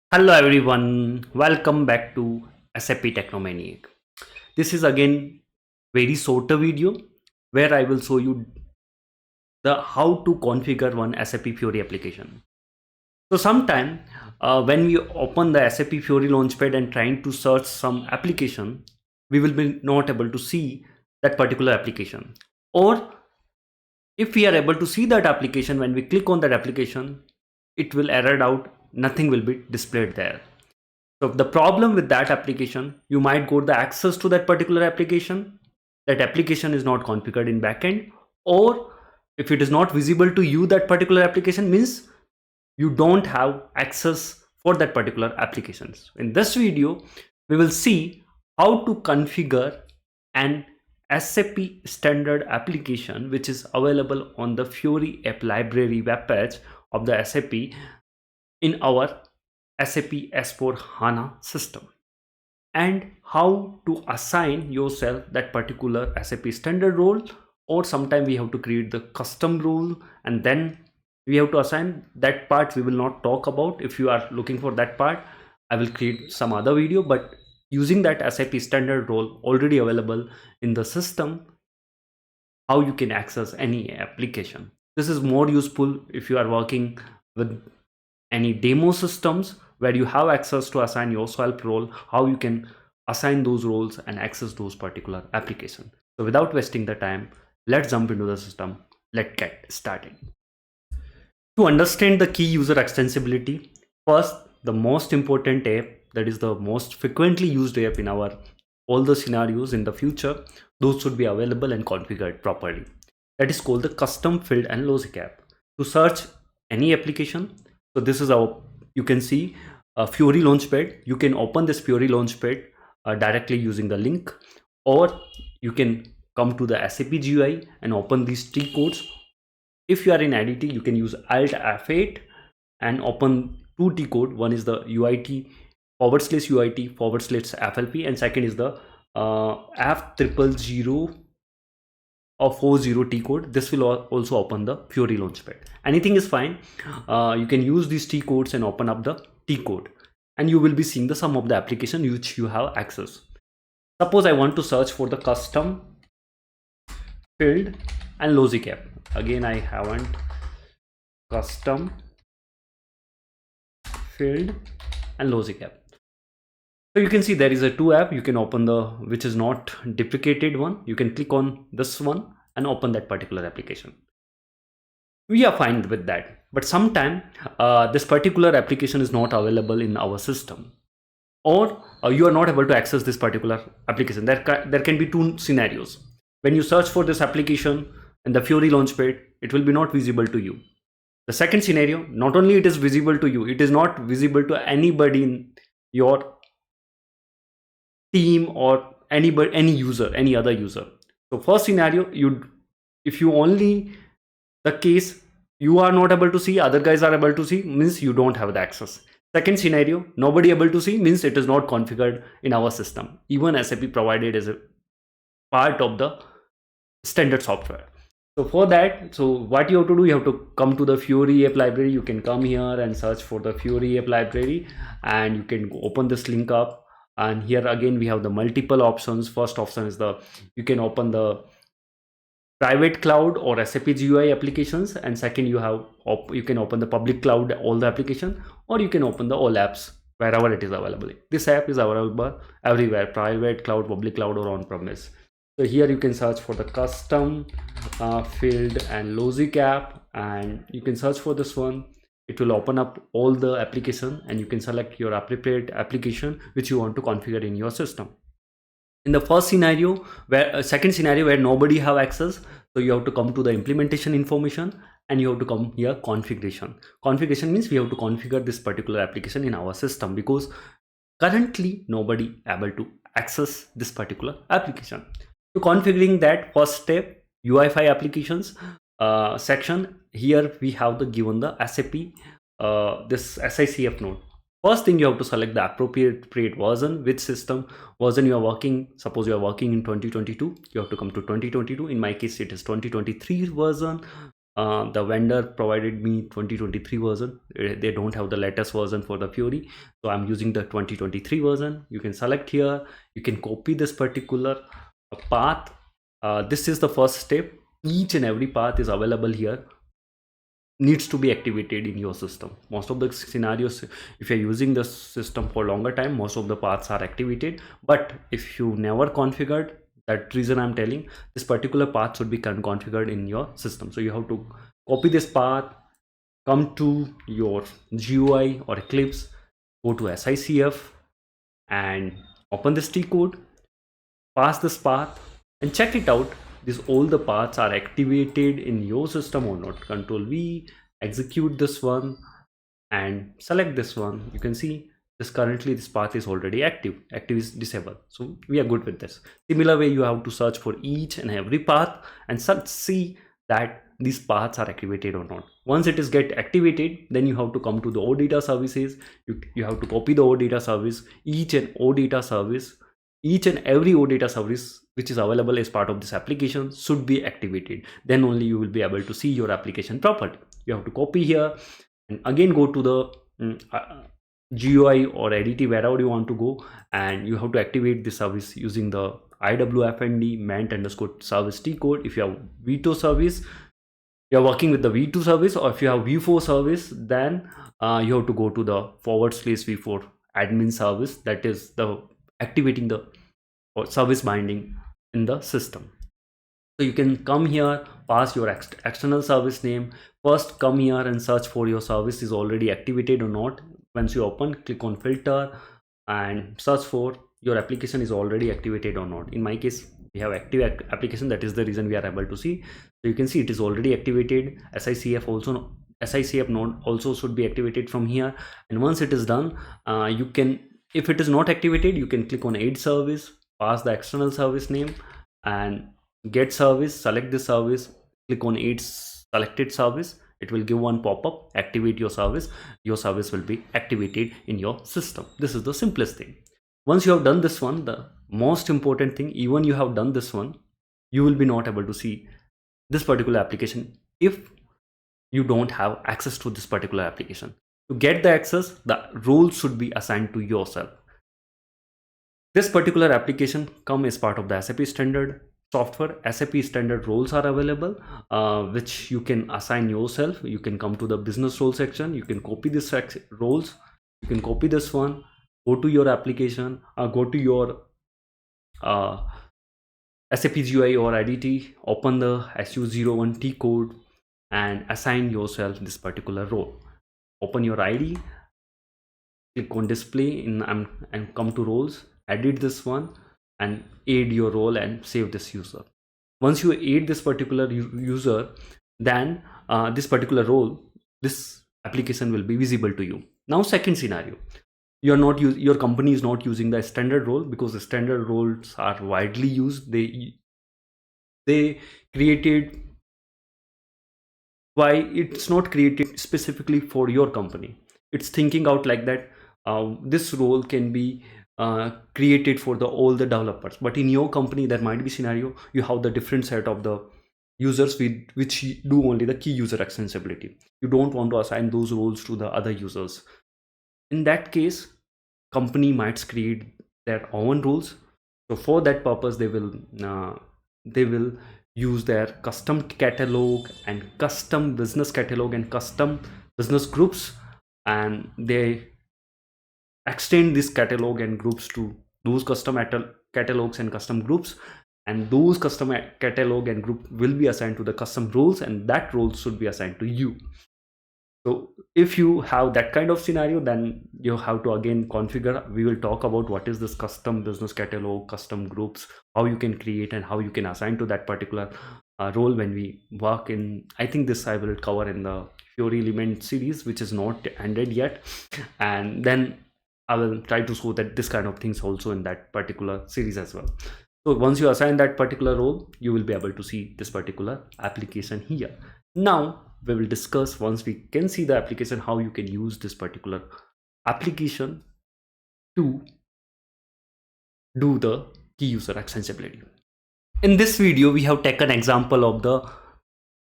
Hello everyone, welcome back to SAP Technomaniac. This is again very shorter video where I will show you the how to configure one SAP Fiori application. So sometime when we open the SAP Fiori Launchpad and trying to search some application, we will be not able to see that particular application. Or if we are able to see that application, when we click on that application, it will error out, nothing will be displayed there. So the problem with that application, you might got the access to that particular application. That application is not configured in backend, or if it is not visible to you, that particular application means you don't have access for that particular applications. In this video, we will see how to configure an SAP standard application which is available on the Fiori app library web page of the SAP in our SAP S/4HANA system, and how to assign yourself that particular SAP standard role, or sometime we have to create the custom role and then we have to assign that part. We will not talk about. If you are looking for that part, I will create some other video, but using that SAP standard role already available in the system, how you can access any application. This is more useful if you are working with any demo systems where you have access to assign yourself role, how you can assign those roles and access those particular application. So without wasting the time, let's jump into the system. Let's get started. To understand the key user extensibility, first, the most important app, that is the most frequently used app in our all the scenarios in the future, those should be available and configured properly. That is called the custom field and logic app. To search any application, so this is our, you can see Fiori Launchpad. You can open this Fiori Launchpad directly using the link, or you can come to the SAP GUI and open these T codes. If you are in ADT, you can use Alt F8 and open two T code. One is the UIT /UIT/FLP, and second is the F000 or 40 T code. This will also open the Fiori Launchpad. Anything is fine. You can use these T codes and open up the T code, and you will be seeing the sum of the application which you have access. Suppose I want to search for the custom field and logic app. Again, I haven't custom field and logic app. So you can see there is a two app. You can open the which is not deprecated one. You can click on this one and open that particular application. We are fine with that, but sometime this particular application is not available in our system, or you are not able to access this particular application. There can be two scenarios. When you search for this application in the Fiori Launchpad, it will be not visible to you. The second scenario, not only it is visible to you, it is not visible to anybody in your team or anybody, any other user. So first scenario, if you only the case you are not able to see, other guys are able to see, means you don't have the access. Second scenario, nobody able to see, means it is not configured in our system. Even SAP provided as a part of the standard software. So for that, so what you have to do, you have to come to the Fiori app library. You can come here and search for the Fiori app library, and you can open this link up. And here again we have the multiple options. First option is the, you can open the private cloud or SAP GUI applications, and second you can open the public cloud, all the application, or you can open the all apps wherever it is available. This app is available everywhere, private cloud, public cloud, or on premise. So here you can search for the custom field and logic app, and you can search for this one. It will open up all the application, and you can select your appropriate application which you want to configure in your system. In the first scenario, second scenario where nobody have access, so you have to come to the implementation information, and you have to come here configuration. Configuration means we have to configure this particular application in our system, because currently nobody able to access this particular application. To configuring that, first step, UI5 applications section. Here we have the given the SAP this SICF node. First thing, you have to select the appropriate version, which system version you are working. Suppose you are working in 2022, you have to come to 2022. In my case, it is 2023 version. The vendor provided me 2023 version. They don't have the latest version for the Fiori, so I'm using the 2023 version. You can select here. You can copy this particular path. This is the first step. Each and every path is available here, needs to be activated in your system. Most of the scenarios, if you're using the system for longer time, most of the paths are activated. But if you never configured, that reason I'm telling, this particular path should be configured in your system. So you have to copy this path, come to your GUI or Eclipse, go to SICF and open this T code, pass this path and check it out. These all the paths are activated in your system or not. Control V, execute this one and select this one. You can see this currently this path is already active. Active is disabled, so we are good with this. Similar way, you have to search for each and every path and see that these paths are activated or not. Once it is get activated, then you have to come to the OData services. You have to copy the OData service. Each and every OData service which is available as part of this application should be activated. Then only you will be able to see your application properly. You have to copy here and again go to the GUI or ADT, wherever you want to go, and you have to activate the service using the IWFND ment_service T code. If you have V2 service, you're working with the V2 service, or if you have V4 service, then you have to go to the /V4 admin service, that is the activating the service binding in the system. So you can come here, pass your external service name. First come here and search for your service is already activated or not. Once you open, click on filter and search for your application is already activated or not. In my case, we have active application, that is the reason we are able to see. So you can see it is already activated. SICF node also should be activated from here. And once it is done, you can, if it is not activated, you can click on add service, pass the external service name and get service, select the service, click on add selected service. It will give one pop-up, activate your service will be activated in your system. This is the simplest thing. Once you have done this one, the most important thing, even you have done this one, you will be not able to see this particular application if you don't have access to this particular application. To get the access, the roles should be assigned to yourself. This particular application come as part of the SAP standard software. SAP standard roles are available, which you can assign yourself. You can come to the business role section. You can copy this roles. You can copy this one, go to your application, go to your SAP GUI or IDT, open the SU01 T code and assign yourself this particular role. Open your ID, click on display in and come to roles, edit this one and add your role and save this user. Once you add this particular user, then this particular role, this application will be visible to you. Now second scenario, your company is not using the standard role, because the standard roles are widely used. They created, why it's not created specifically for your company. It's thinking out like that this role can be created for all the developers, but in your company there might be scenario you have the different set of the users which do only the key user extensibility. You don't want to assign those roles to the other users. In that case, company might create their own rules. So for that purpose, they will use their custom catalog and custom business catalog and custom business groups, and they extend this catalog and groups to those custom catalogs and custom groups, and those custom catalog and group will be assigned to the custom roles, and that role should be assigned to you. So if you have that kind of scenario, then you have to again configure. We will talk about what is this custom business catalog, custom groups, how you can create and how you can assign to that particular role when we work in, I think this I will cover in the Fiori element series, which is not ended yet. And then I will try to show that this kind of things also in that particular series as well. So once you assign that particular role, you will be able to see this particular application here. Now we will discuss, once we can see the application, how you can use this particular application to do the key user extensibility. In this video, we have taken example of the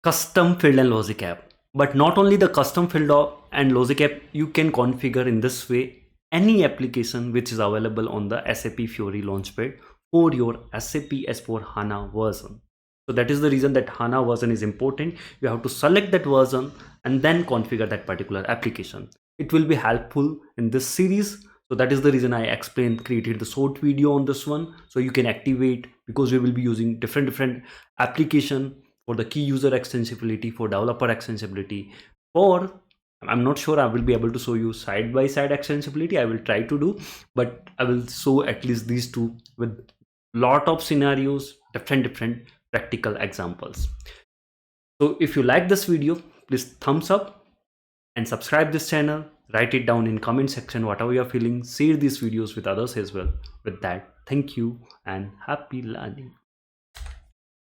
custom field and logic app. But not only the custom field and logic app, you can configure in this way any application which is available on the SAP Fiori Launchpad for your SAP S4 HANA version. So that is the reason that HANA version is important. You have to select that version and then configure that particular application. It will be helpful in this series. So that is the reason I created the short video on this one. So you can activate, because we will be using different application for the key user extensibility, for developer extensibility, for I'm not sure I will be able to show you side by side extensibility. I will try to do, but I will show at least these two with lot of scenarios, different practical examples. So if you like this video, please thumbs up and subscribe this channel. Write it down in comment section whatever you're feeling. Share these videos with others as well. With that, thank you and happy learning.